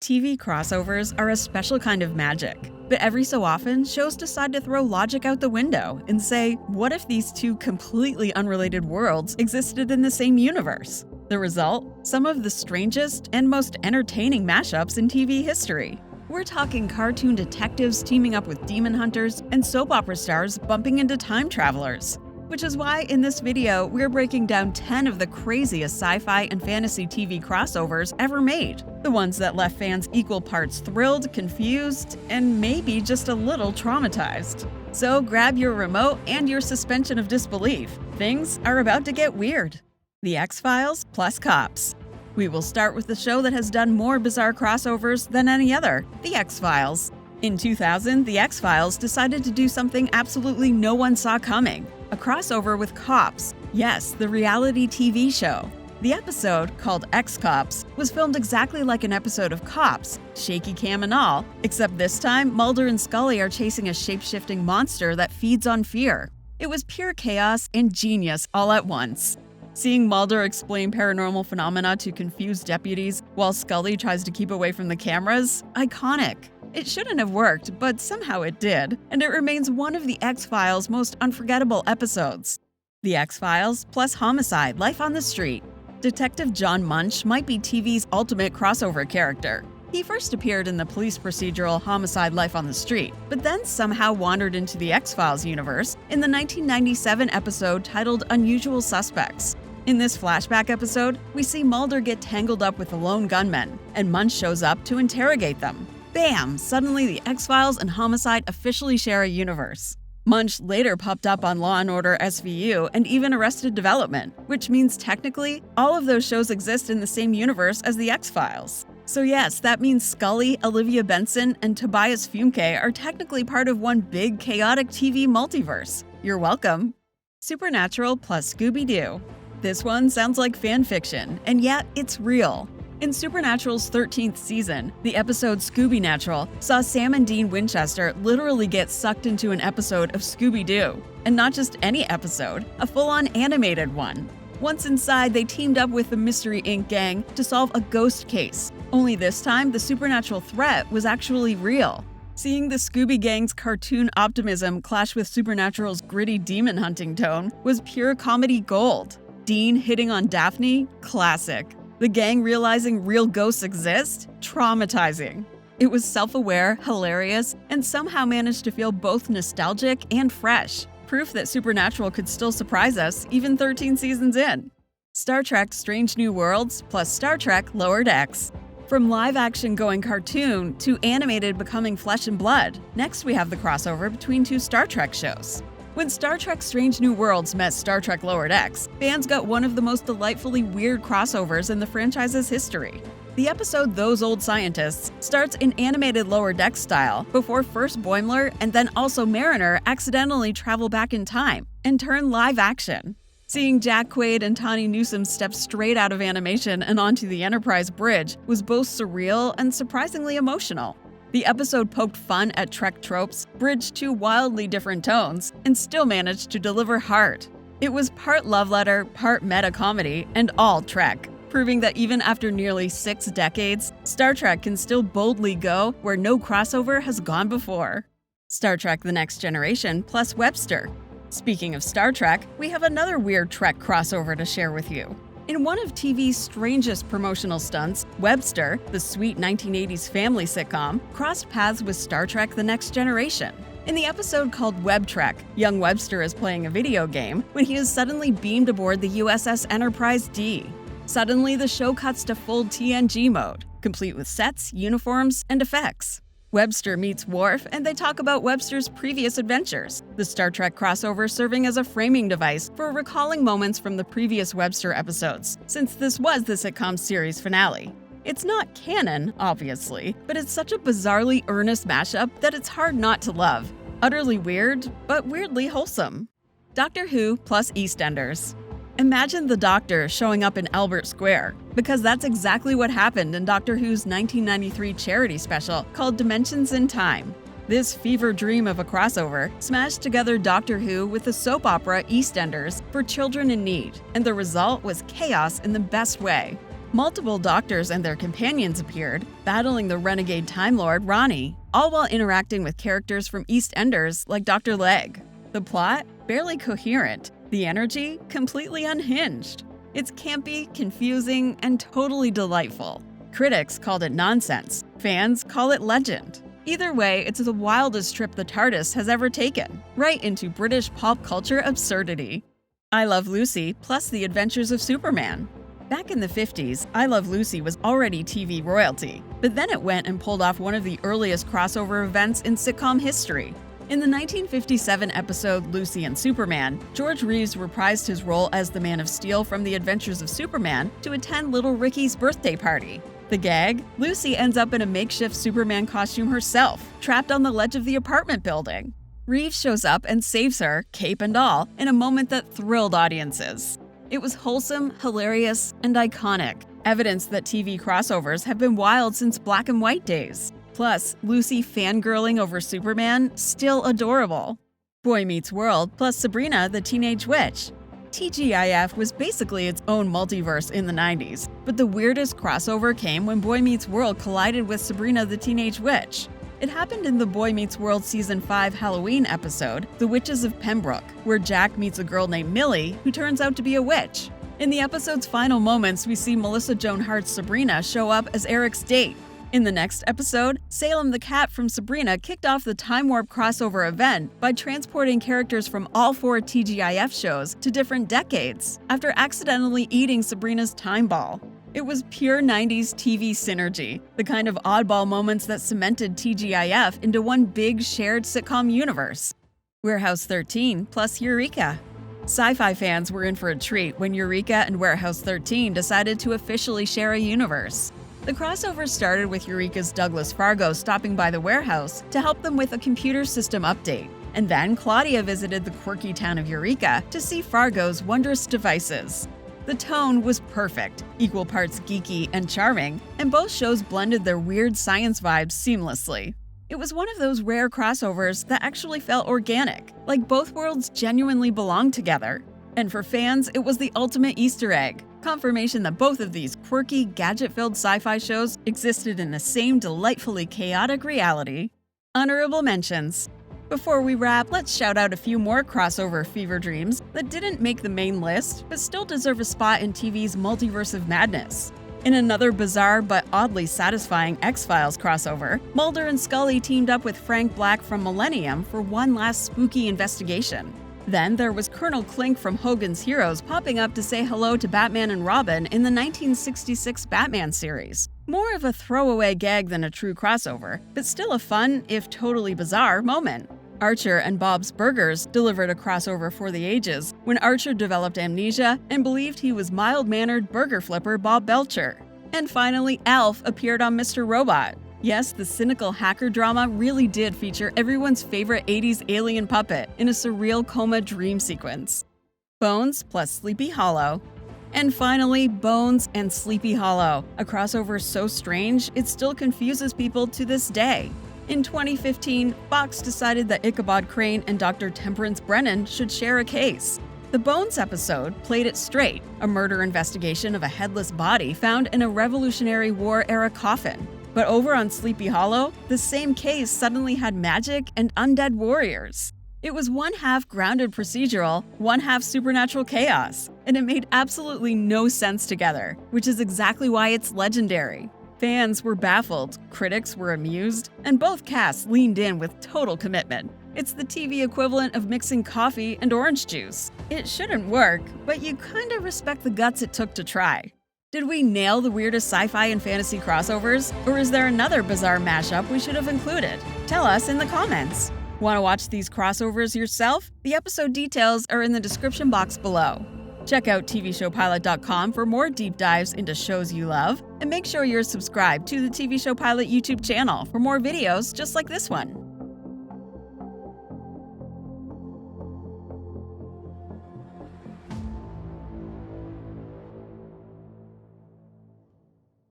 TV crossovers are a special kind of magic, but every so often, shows decide to throw logic out the window and say, what if these two completely unrelated worlds existed in the same universe? The result? Some of the strangest and most entertaining mashups in TV history. We're talking cartoon detectives teaming up with demon hunters and soap opera stars bumping into time travelers. Which is why in this video, we're breaking down 10 of the craziest sci-fi and fantasy TV crossovers ever made. The ones that left fans equal parts thrilled, confused, and maybe just a little traumatized. So grab your remote and your suspension of disbelief. Things are about to get weird. The X-Files plus Cops. We will start with the show that has done more bizarre crossovers than any other, The X-Files. In 2000, The X-Files decided to do something absolutely no one saw coming. A crossover with Cops. Yes, the reality TV show. The episode, called X-Cops, was filmed exactly like an episode of Cops, shaky cam and all, except this time Mulder and Scully are chasing a shape-shifting monster that feeds on fear. It was pure chaos and genius all at once. Seeing Mulder explain paranormal phenomena to confused deputies while Scully tries to keep away from the cameras, iconic. It shouldn't have worked, but somehow it did, and it remains one of the X-Files' most unforgettable episodes. The X-Files plus Homicide: Life on the Street. Detective John Munch might be TV's ultimate crossover character. He first appeared in the police procedural Homicide: Life on the Street, but then somehow wandered into the X-Files universe in the 1997 episode titled Unusual Suspects. In this flashback episode, we see Mulder get tangled up with the lone gunmen, and Munch shows up to interrogate them. Bam! Suddenly the X-Files and Homicide officially share a universe. Munch later popped up on Law & Order SVU and even Arrested Development, which means technically, all of those shows exist in the same universe as the X-Files. So yes, that means Scully, Olivia Benson, and Tobias Funke are technically part of one big chaotic TV multiverse. You're welcome. Supernatural plus Scooby-Doo. This one sounds like fan fiction, and yet it's real. In Supernatural's 13th season, the episode Scooby-Natural saw Sam and Dean Winchester literally get sucked into an episode of Scooby-Doo. And not just any episode, a full-on animated one. Once inside, they teamed up with the Mystery Inc. gang to solve a ghost case. Only this time, the supernatural threat was actually real. Seeing the Scooby Gang's cartoon optimism clash with Supernatural's gritty demon hunting tone was pure comedy gold. Dean hitting on Daphne? Classic. The gang realizing real ghosts exist? Traumatizing. It was self-aware, hilarious, and somehow managed to feel both nostalgic and fresh. Proof that Supernatural could still surprise us even 13 seasons in. Star Trek: Strange New Worlds plus Star Trek: Lower Decks. From live-action going cartoon to animated becoming flesh and blood, next we have the crossover between two Star Trek shows. When Star Trek: Strange New Worlds met Star Trek: Lower Decks, fans got one of the most delightfully weird crossovers in the franchise's history. The episode Those Old Scientists starts in animated Lower Decks style before first Boimler and then also Mariner accidentally travel back in time and turn live action. Seeing Jack Quaid and Tawny Newsome step straight out of animation and onto the Enterprise bridge was both surreal and surprisingly emotional. The episode poked fun at Trek tropes, bridged two wildly different tones, and still managed to deliver heart. It was part love letter, part meta comedy, and all Trek, proving that even after nearly 6 decades, Star Trek can still boldly go where no crossover has gone before. Star Trek: The Next Generation plus Webster. Speaking of Star Trek, we have another weird Trek crossover to share with you. In one of TV's strangest promotional stunts, Webster, the sweet 1980s family sitcom, crossed paths with Star Trek: The Next Generation. In the episode called Web Trek, young Webster is playing a video game when he is suddenly beamed aboard the USS Enterprise D. Suddenly, the show cuts to full TNG mode, complete with sets, uniforms, and effects. Webster meets Worf, and they talk about Webster's previous adventures, the Star Trek crossover serving as a framing device for recalling moments from the previous Webster episodes, since this was the sitcom's series finale. It's not canon, obviously, but it's such a bizarrely earnest mashup that it's hard not to love. Utterly weird, but weirdly wholesome. Doctor Who plus EastEnders. Imagine the Doctor showing up in Albert Square, because that's exactly what happened in Doctor Who's 1993 charity special called Dimensions in Time. This fever dream of a crossover smashed together Doctor Who with the soap opera EastEnders for children in need, and the result was chaos in the best way. Multiple doctors and their companions appeared, battling the renegade Time Lord Ronnie, all while interacting with characters from EastEnders like Dr. Legg. The plot? Barely coherent. The energy? Completely unhinged. It's campy, confusing, and totally delightful. Critics called it nonsense. Fans call it legend. Either way, it's the wildest trip the TARDIS has ever taken, right into British pop culture absurdity. I Love Lucy plus The Adventures of Superman. Back in the 50s, I Love Lucy was already TV royalty, but then it went and pulled off one of the earliest crossover events in sitcom history. In the 1957 episode Lucy and Superman, George Reeves reprised his role as the Man of Steel from The Adventures of Superman to attend little Ricky's birthday party. The gag? Lucy ends up in a makeshift Superman costume herself, trapped on the ledge of the apartment building. Reeves shows up and saves her, cape and all, in a moment that thrilled audiences. It was wholesome, hilarious, and iconic, evidence that TV crossovers have been wild since black and white days. Plus, Lucy fangirling over Superman, still adorable. Boy Meets World plus Sabrina the Teenage Witch. TGIF was basically its own multiverse in the 90s, but the weirdest crossover came when Boy Meets World collided with Sabrina the Teenage Witch. It happened in the Boy Meets World Season 5 Halloween episode, The Witches of Pembroke, where Jack meets a girl named Millie who turns out to be a witch. In the episode's final moments, we see Melissa Joan Hart's Sabrina show up as Eric's date. In the next episode, Salem the Cat from Sabrina kicked off the Time Warp crossover event by transporting characters from all 4 TGIF shows to different decades, after accidentally eating Sabrina's time ball. It was pure 90s TV synergy, the kind of oddball moments that cemented TGIF into one big shared sitcom universe. Warehouse 13 plus Eureka. Sci-Fi fans were in for a treat when Eureka and Warehouse 13 decided to officially share a universe. The crossover started with Eureka's Douglas Fargo stopping by the warehouse to help them with a computer system update, and then Claudia visited the quirky town of Eureka to see Fargo's wondrous devices. The tone was perfect, equal parts geeky and charming, and both shows blended their weird science vibes seamlessly. It was one of those rare crossovers that actually felt organic, like both worlds genuinely belonged together. And for fans, it was the ultimate Easter egg, confirmation that both of these quirky, gadget-filled sci-fi shows existed in the same delightfully chaotic reality. Honorable mentions. Before we wrap, let's shout out a few more crossover fever dreams that didn't make the main list, but still deserve a spot in TV's multiverse of madness. In another bizarre but oddly satisfying X-Files crossover, Mulder and Scully teamed up with Frank Black from Millennium for one last spooky investigation. Then there was Colonel Klink from Hogan's Heroes popping up to say hello to Batman and Robin in the 1966 Batman series. More of a throwaway gag than a true crossover, but still a fun, if totally bizarre, moment. Archer and Bob's Burgers delivered a crossover for the ages when Archer developed amnesia and believed he was mild-mannered burger flipper Bob Belcher. And finally, Alf appeared on Mr. Robot. Yes, the cynical hacker drama really did feature everyone's favorite 80s alien puppet in a surreal coma dream sequence. Bones plus Sleepy Hollow. And finally, Bones and Sleepy Hollow, a crossover so strange it still confuses people to this day. In 2015, Fox decided that Ichabod Crane and Dr. Temperance Brennan should share a case. The Bones episode played it straight, a murder investigation of a headless body found in a Revolutionary War-era coffin. But over on Sleepy Hollow, the same case suddenly had magic and undead warriors. It was one half grounded procedural, one half supernatural chaos, and it made absolutely no sense together, which is exactly why it's legendary. Fans were baffled, critics were amused, and both casts leaned in with total commitment. It's the TV equivalent of mixing coffee and orange juice. It shouldn't work, but you kinda respect the guts it took to try. Did we nail the weirdest sci-fi and fantasy crossovers, or is there another bizarre mashup we should have included? Tell us in the comments. Want to watch these crossovers yourself? The episode details are in the description box below. Check out tvshowpilot.com for more deep dives into shows you love, and make sure you're subscribed to the TV Show Pilot YouTube channel for more videos just like this one.